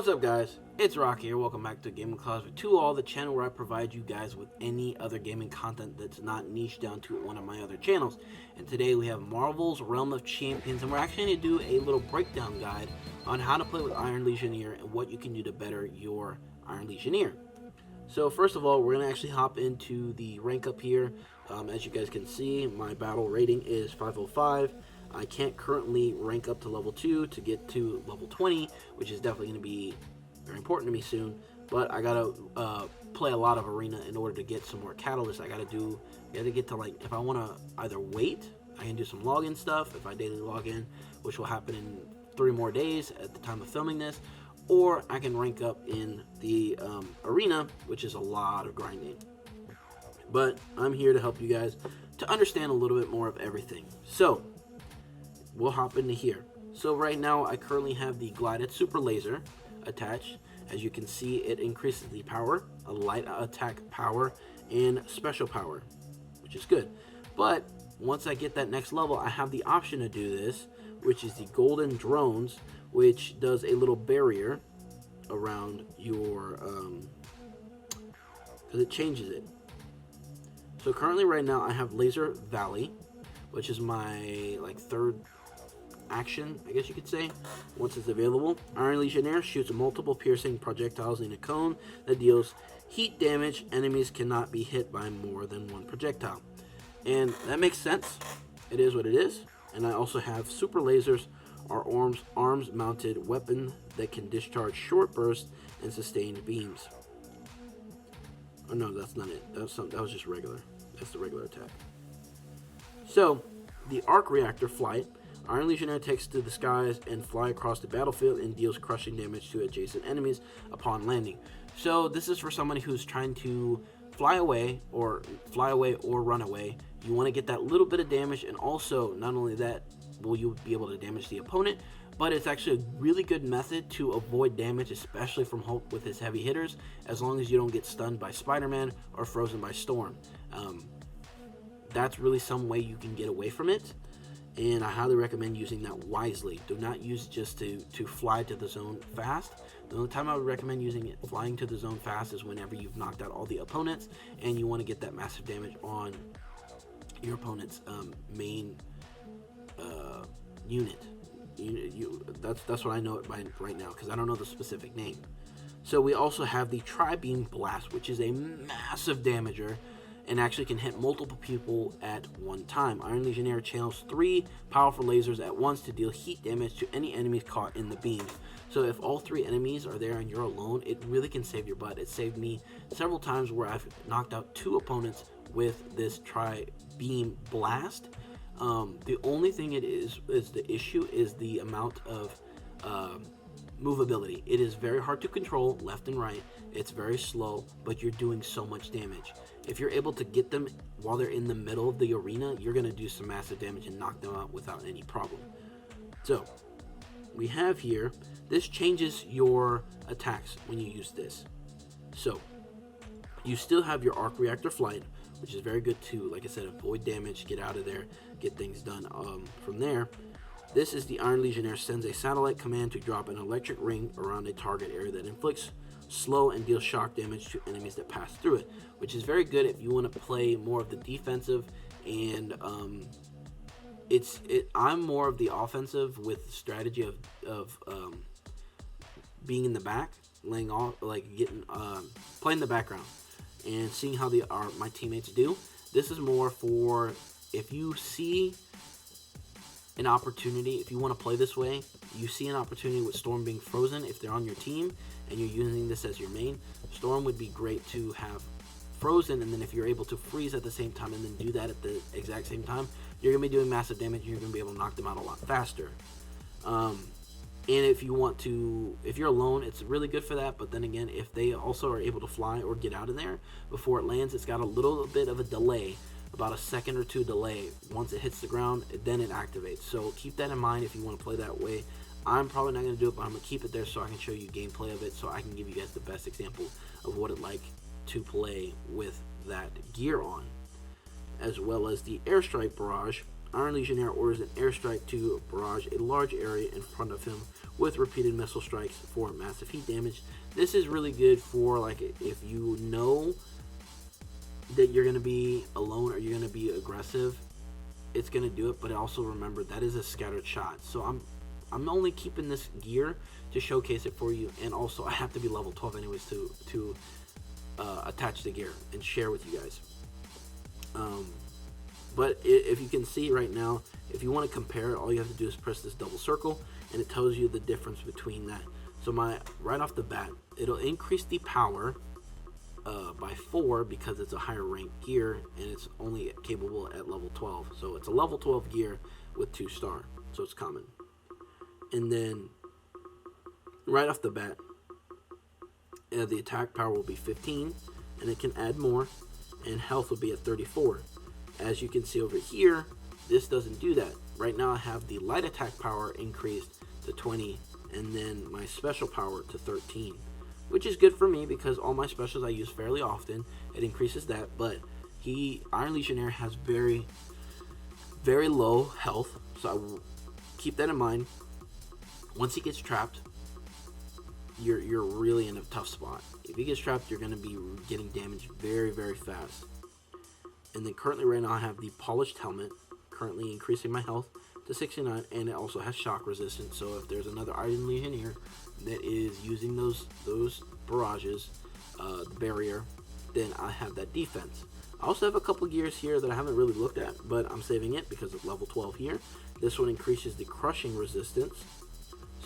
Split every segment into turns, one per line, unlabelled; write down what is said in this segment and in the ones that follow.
What's up, guys? It's Rocky here. Welcome back to Gaming Closet 2 All, the channel where I provide you guys with any other gaming content that's not niche down to one of my other channels. And today we have Marvel's Realm of Champions, and we're actually going to do a little breakdown guide on how to play with Iron Legionnaire and what you can do to better your Iron Legionnaire. So first of all, we're going to actually hop into the rank up here. As you guys can see, my battle rating is 505. I can't currently rank up to level 2 to get to level 20, which is definitely going to be very important to me soon. But I gotta play a lot of arena in order to get some more catalysts. I gotta get to, like, if I want to either wait, I can do some login stuff if I daily log in, which will happen in 3 more days at the time of filming this, or I can rank up in the arena, which is a lot of grinding. But I'm here to help you guys to understand a little bit more of everything. So we'll hop into here. So right now I currently have the Glided Super Laser attached. As you can see, it increases the power, a light attack power, and special power, which is good. But once I get that next level, I have the option to do this, which is the Golden Drones, which does a little barrier around your, because it changes it. So currently right now I have Laser Valley, which is my third action, I guess you could say, once it's available. Iron Legionnaire shoots multiple piercing projectiles in a cone that deals heat damage. Enemies cannot be hit by more than one projectile. And that makes sense. It is what it is. And I also have Super Lasers, our arms mounted weapon that can discharge short bursts and sustained beams. Oh no, that's not it. That was just regular. That's the regular attack. So, the Reactor Flight. Iron Legionnaire takes to the skies and fly across the battlefield and deals crushing damage to adjacent enemies upon landing. So this is for somebody who's trying to fly away or run away. You want to get that little bit of damage, and also not only that will you be able to damage the opponent, but it's actually a really good method to avoid damage, especially from Hulk with his heavy hitters, as long as you don't get stunned by Spider-Man or frozen by Storm. That's really some way you can get away from it. And I highly recommend using that wisely. Do not use it just to fly to the zone fast. The only time I would recommend using it flying to the zone fast is whenever you've knocked out all the opponents and you want to get that massive damage on your opponent's main unit. That's what I know it by right now, because I don't know the specific name. So we also have the Tri-Beam Blast, which is a massive damager and actually can hit multiple people at one time. Iron Legionnaire channels 3 powerful lasers at once to deal heat damage to any enemies caught in the beams. So if all 3 enemies are there and you're alone, it really can save your butt. It saved me several times where I've knocked out 2 opponents with this Tri-Beam Blast. The only thing the issue is the amount of movability. It is very hard to control left and right. It's very slow, but you're doing so much damage. If you're able to get them while they're in the middle of the arena, you're going to do some massive damage and knock them out without any problem. So we have here, this changes your attacks when you use this. So you still have your Reactor Flight, which is very good to, like I said, avoid damage, get out of there, get things done from there. This is the Iron Legionnaire sends a satellite command to drop an electric ring around a target area that inflicts slow and deals shock damage to enemies that pass through it, which is very good if you want to play more of the defensive. And I'm more of the offensive with the strategy of being in the back, laying off, playing the background and seeing how my teammates do. This is more for if you see an opportunity, if you want to play this way, you see an opportunity with Storm being frozen, if they're on your team and you're using this as your main, Storm would be great to have frozen, and then if you're able to freeze at the same time and then do that at the exact same time, you're going to be doing massive damage and you're going to be able to knock them out a lot faster. And if you're alone, it's really good for that, but then again, if they also are able to fly or get out of there before it lands, it's got a little bit of a delay, about a second or 2 delay. Once it hits the ground, then it activates. So keep that in mind if you want to play that way. I'm probably not going to do it, but I'm going to keep it there so I can show you gameplay of it, so I can give you guys the best example of what it's like to play with that gear on. As well as the Airstrike Barrage, Iron Legionnaire orders an airstrike to barrage a large area in front of him with repeated missile strikes for massive heat damage. This is really good for, like, if you know that you're going to be alone or you're going to be aggressive, it's going to do it. But also remember, that is a scattered shot. So I'm only keeping this gear to showcase it for you, and also I have to be level 12 anyways to attach the gear and share with you guys. But if you can see right now, if you want to compare it, all you have to do is press this double circle, and it tells you the difference between that. So right off the bat, it'll increase the power by 4 because it's a higher rank gear, and it's only capable at level 12. So it's a level 12 gear with 2-star, so it's common. And then right off the bat, the attack power will be 15, and it can add more, and health will be at 34. As you can see over here, this doesn't do that. Right now I have the light attack power increased to 20, and then my special power to 13, which is good for me because all my specials I use fairly often. It increases that, but Iron Legionnaire has very, very low health, so I will keep that in mind. Once he gets trapped, you're really in a tough spot. If he gets trapped, you're going to be getting damaged very, very fast. And then currently right now I have the polished helmet, currently increasing my health to 69, and it also has shock resistance. So if there's another Iron Legionnaire that is using those barrages, the barrier, then I have that defense. I also have a couple gears here that I haven't really looked at, but I'm saving it because of level 12 here. This one increases the crushing resistance.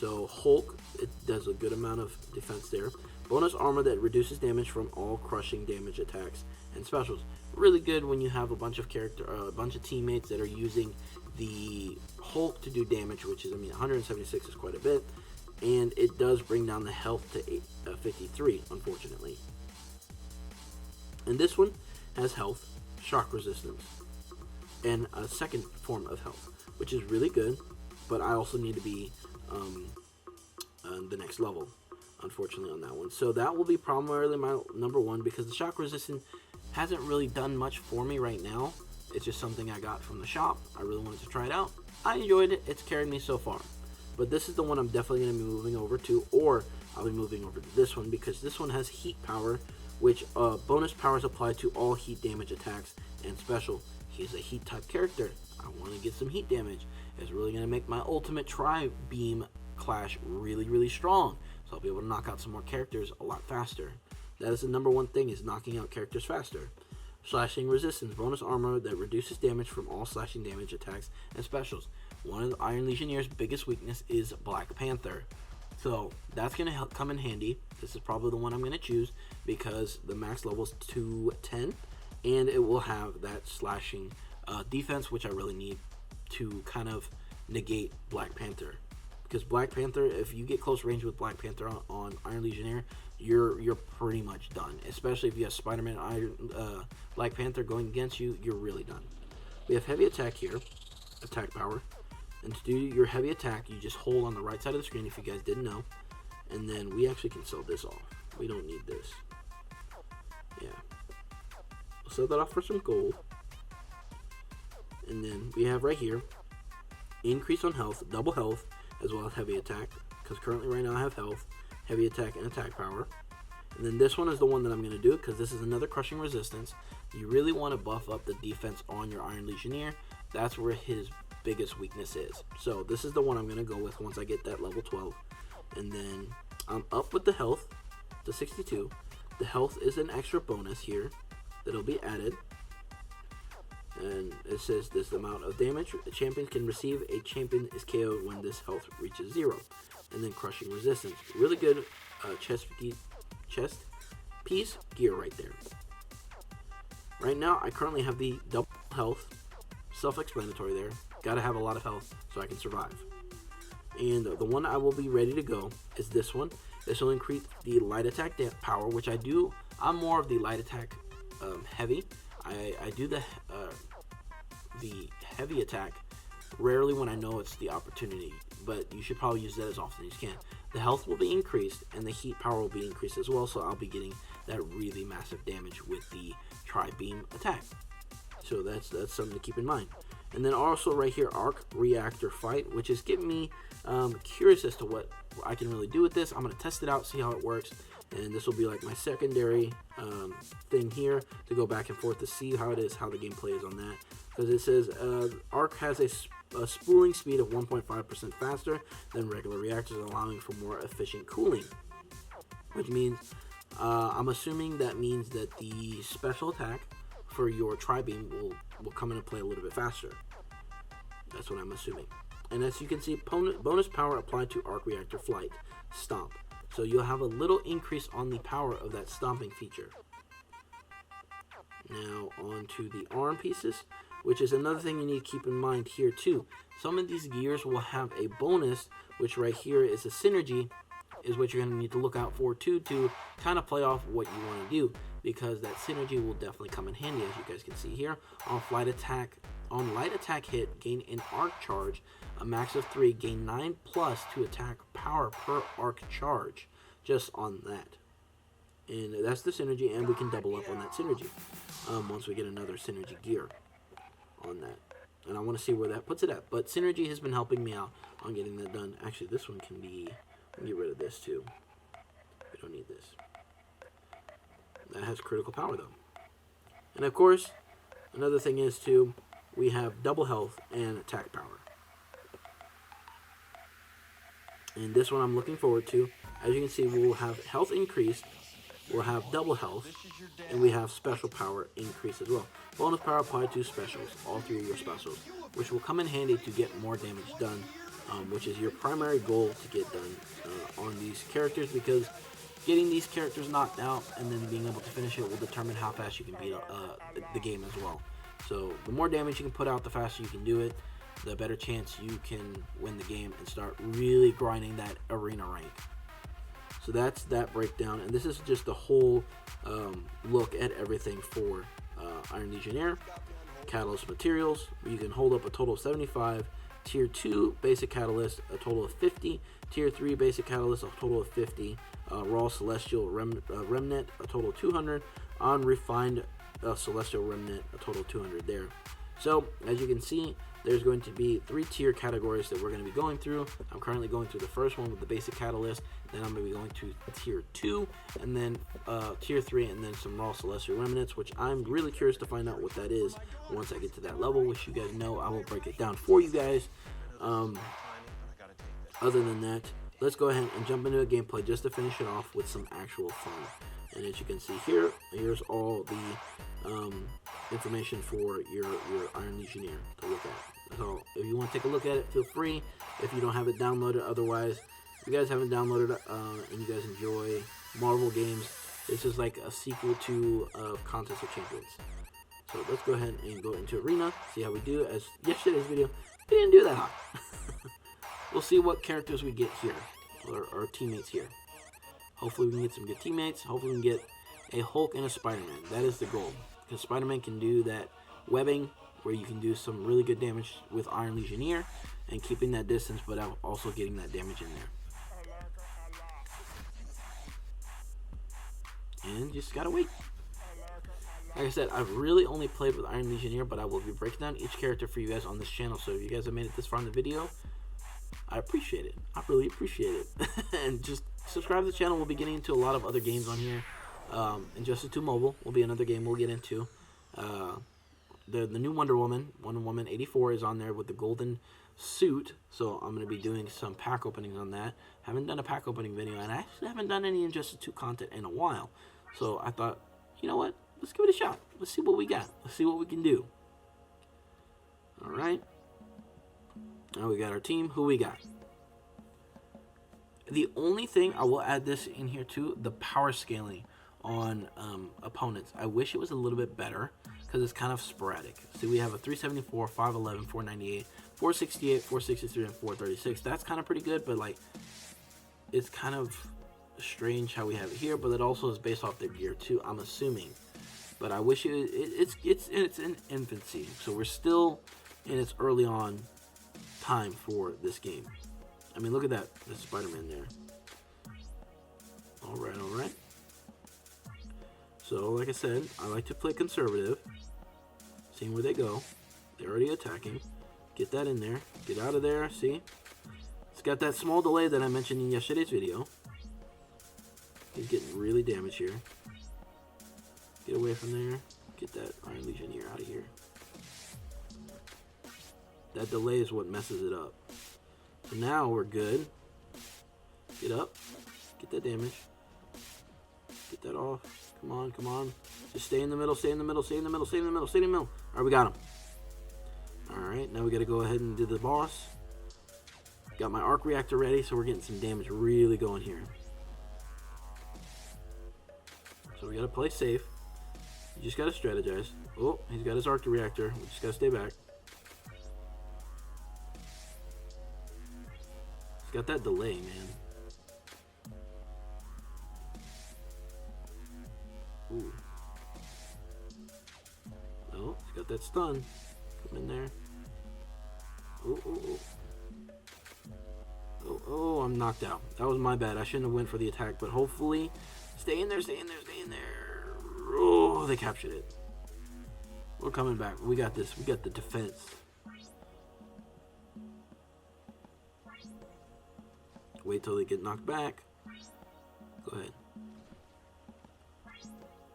So Hulk, it does a good amount of defense there. Bonus armor that reduces damage from all crushing damage attacks and specials. Really good when you have a bunch of teammates that are using the Hulk to do damage, which is, 176 is quite a bit, and it does bring down the health to 53, unfortunately. And this one has health, shock resistance, and a second form of health, which is really good, but I also need to be the next level, unfortunately, on that one. So that will be primarily my number one, because the shock resistance hasn't really done much for me right now. It's just something I got from the shop. I really wanted to try it out. I enjoyed it. It's carried me so far. But this is the one I'm definitely going to be moving over to, or I'll be moving over to this one, because this one has heat power, which bonus powers apply to all heat damage attacks and special. He's a heat type character. I want to get some heat damage. It's really going to make my ultimate tri-beam clash really, really strong. So I'll be able to knock out some more characters a lot faster. That is the number one thing, is knocking out characters faster. Slashing resistance, bonus armor that reduces damage from all slashing damage attacks and specials. One of the Iron Legionnaire's biggest weakness is Black Panther. So that's going to come in handy. This is probably the one I'm going to choose because the max level is 210, and it will have that slashing defense, which I really need to kind of negate Black Panther. Because Black Panther, if you get close range with Black Panther on Iron Legionnaire, you're pretty much done. Especially if you have Spider-Man, Black Panther going against you, you're really done. We have heavy attack here, attack power. And to do your heavy attack, you just hold on the right side of the screen, if you guys didn't know. And then we actually can sell this off. We don't need this. Yeah. We'll sell that off for some gold. And then we have right here, increase on health, double health, as well as heavy attack. Because currently right now I have health, heavy attack, and attack power. And then this one is the one that I'm going to do, because this is another crushing resistance. You really want to buff up the defense on your Iron Legionnaire. That's where his biggest weakness is. So this is the one I'm going to go with once I get that level 12. And then I'm up with the health to 62. The health is an extra bonus here that'll be added. And it says this amount of damage a champion can receive. A champion is KO'd when this health reaches 0. And then crushing resistance. Really good chest piece gear right there. Right now I currently have the double health. Self-explanatory there. Gotta have a lot of health so I can survive. And the one I will be ready to go is this one. This will increase the light attack power, which I do. I'm more of the light attack heavy. I do the heavy attack rarely when I know it's the opportunity, but you should probably use that as often as you can. The health will be increased and the heat power will be increased as well, so I'll be getting that really massive damage with the tri-beam attack. So that's something to keep in mind. And then also right here, Arc Reactor Flight, which is getting me curious as to what I can really do with this. I'm going to test it out, see how it works. And this will be like my secondary thing here to go back and forth to see how it is, how the gameplay is on that. Because it says Arc has a spooling speed of 1.5% faster than regular reactors, allowing for more efficient cooling. Which means, I'm assuming that means that the special attack for your tri-beam will come into play a little bit faster. That's what I'm assuming. And as you can see, bonus power applied to Arc Reactor Flight Stomp. So you'll have a little increase on the power of that stomping feature. Now on to the arm pieces, which is another thing you need to keep in mind here too. Some of these gears will have a bonus, which right here is a synergy, is what you're going to need to look out for too, to kind of play off what you want to do, because that synergy will definitely come in handy, as you guys can see here. On light attack hit, gain an arc charge, a max of 3, gain 9 plus to attack power per arc charge, just on that. And that's the synergy, and we can double up on that synergy once we get another synergy gear on that. And I want to see where that puts it at, but synergy has been helping me out on getting that done. Actually, this one can be, get rid of this too. We don't need this. That has critical power though. And of course, another thing is too, we have double health and attack power. And this one I'm looking forward to. As you can see, we'll have health increased, we'll have double health, and we have special power increase as well. Bonus power applied to specials, all 3 of your specials, which will come in handy to get more damage done, which is your primary goal to get done on these characters, because getting these characters knocked out and then being able to finish it will determine how fast you can beat the game as well. So the more damage you can put out, the faster you can do it, the better chance you can win the game and start really grinding that arena rank. So that's that breakdown, and this is just the whole look at everything for Iron Legionnaire. Catalyst materials, you can hold up a total of 75. Tier 2 basic catalyst, a total of 50. Tier 3 basic catalyst, a total of 50. Raw celestial remnant, a total of 200. On refined celestial remnant, a total of 200 there. So as you can see, there's going to be 3 tier categories that we're going to be going through. I'm currently going through the first one with the basic catalyst, then I'm going to be going to tier 2, and then tier 3, and then some raw celestial remnants, which I'm really curious to find out what that is once I get to that level, which you guys know I will break it down for you guys. Other than that, let's go ahead and jump into a gameplay just to finish it off with some actual fun. And as you can see here, here's all the information for your Iron Legionnaire to look at. So if you want to take a look at it, feel free. If you don't have it downloaded, otherwise, if you guys haven't downloaded it and you guys enjoy Marvel games, this is like a sequel to Contest of Champions. So let's go ahead and go into Arena, see how we do. As yesterday's video, we didn't do that hot. We'll see what characters we get here, or our teammates here. Hopefully we can get some good teammates. Hopefully we can get a Hulk and a Spider-Man. That is the goal. Because Spider-Man can do that webbing where you can do some really good damage with Iron Legionnaire and keeping that distance, but also getting that damage in there. And just gotta wait. Like I said, I've really only played with Iron Legionnaire, but I will be breaking down each character for you guys on this channel. So if you guys have made it this far in the video, I appreciate it. I really appreciate it. And just subscribe to the channel. We'll be getting into a lot of other games on here. Injustice 2 Mobile will be another game we'll get into. The new Wonder Woman 84 is on there with the golden suit. So I'm going to be doing some pack openings on that. Haven't done a pack opening video, and I actually haven't done any Injustice 2 content in a while. So I thought, you know what? Let's give it a shot. Let's see what we got. Let's see what we can do. Alright. Now we got our team. Who we got? The only thing, I will add this in here too, the power scaling on opponents. I wish it was a little bit better because it's kind of sporadic. See, we have a 374, 511, 498, 468, 463, and 436. That's kind of pretty good, but like, it's kind of strange how we have it here, but it also is based off their gear too, I'm assuming. But I wish it's in infancy, so we're still in its early on time for this game. I mean, look at that. There's Spider-Man there. Alright, alright. So, like I said, I like to play conservative. Seeing where they go. They're already attacking. Get that in there. Get out of there. See? It's got that small delay that I mentioned in yesterday's video. He's getting really damaged here. Get away from there. Get that Iron Legionnaire out of here. That delay is what messes it up. So now we're good. Get up. Get that damage. Get that off. Come on, come on. Just stay in the middle, stay in the middle, stay in the middle, stay in the middle, stay in the middle. Alright, we got him. Alright, now we gotta go ahead and do the boss. Got my arc reactor ready, so we're getting some damage really going here. So we gotta play safe. You just gotta strategize. Oh, he's got his arc reactor. We just gotta stay back. He's got that delay, man. Ooh. Oh, he's got that stun. Come in there. Oh, oh, oh. Oh, oh, I'm knocked out. That was my bad. I shouldn't have went for the attack, but hopefully... Stay in there, stay in there, stay in there. Oh, they captured it. We're coming back. We got this. We got the defense. Wait till they get knocked back. Go ahead.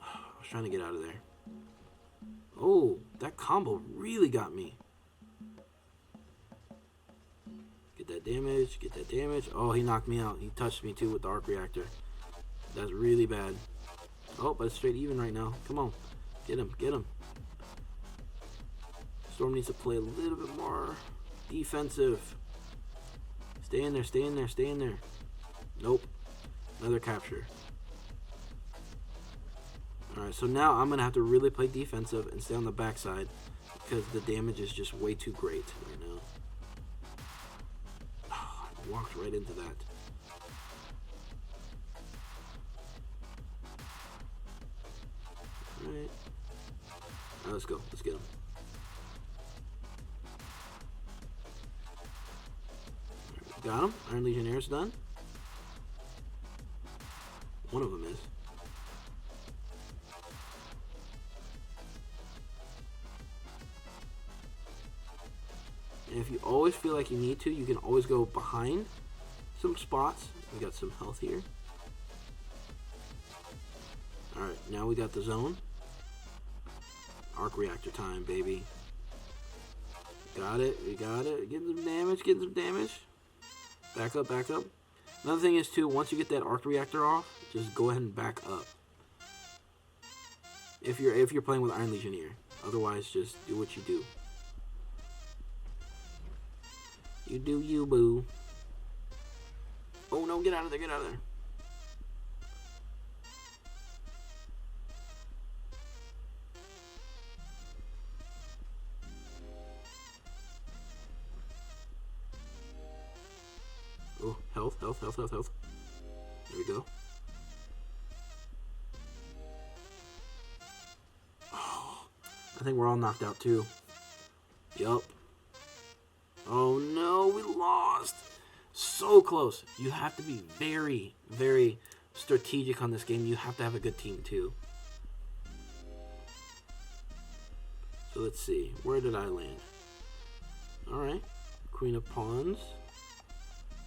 I was trying to get out of there. Oh, that combo really got me. Get that damage. Get that damage. Oh, he knocked me out. He touched me too with the arc reactor. That's really bad. Oh, but it's straight even right now. Come on. Get him. Get him. Storm needs to play a little bit more defensive. Stay in there. Stay in there. Stay in there. Nope. Another capture. Alright, so now I'm going to have to really play defensive and stay on the backside because the damage is just way too great right now. Oh, I walked right into that. Alright. Alright, let's go. Let's get him. Right, got him. Iron Legionnaire's done. One of them is. And if you always feel like you need to, you can always go behind some spots. We got some health here. Alright, now we got the zone. Arc reactor time, baby. Got it, we got it. Getting some damage, getting some damage. Back up, back up. Another thing is too, once you get that arc reactor off, just go ahead and back up. If you're playing with Iron Legionnaire. Otherwise, just do what you do. You do you, boo. Oh no, get out of there, get out of there. Oh, health, health, health, health, health. There we go. Oh, I think we're all knocked out too. Yup. Oh no, we lost. So close. You have to be very, very strategic on this game. You have to have a good team too. So let's see. Where did I land? Alright. Queen of Pawns.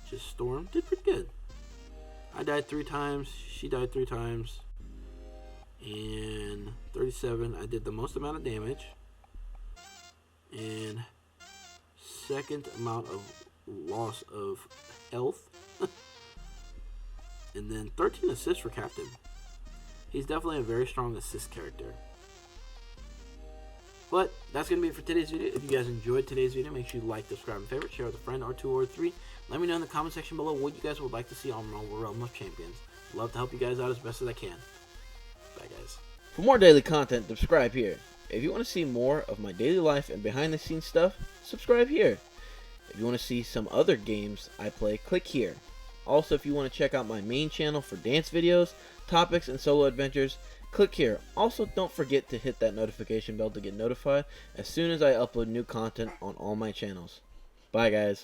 Just Storm. Did pretty good. I died 3 times. She died 3 times. And 37. I did the most amount of damage. And second amount of loss of health. And then 13 assists for Captain. He's definitely a very strong assist character. But that's going to be it for today's video. If you guys enjoyed today's video, make sure you like, subscribe, and favorite. Share with a friend or 2 or 3. Let me know in the comment section below what you guys would like to see on Marvel Realm of Champions. Love to help you guys out as best as I can. Bye, guys. For more daily content, subscribe here. If you want to see more of my daily life and behind the scenes stuff, subscribe here. If you want to see some other games I play, click here. Also, if you want to check out my main channel for dance videos, topics, and solo adventures, click here. Also, don't forget to hit that notification bell to get notified as soon as I upload new content on all my channels. Bye, guys.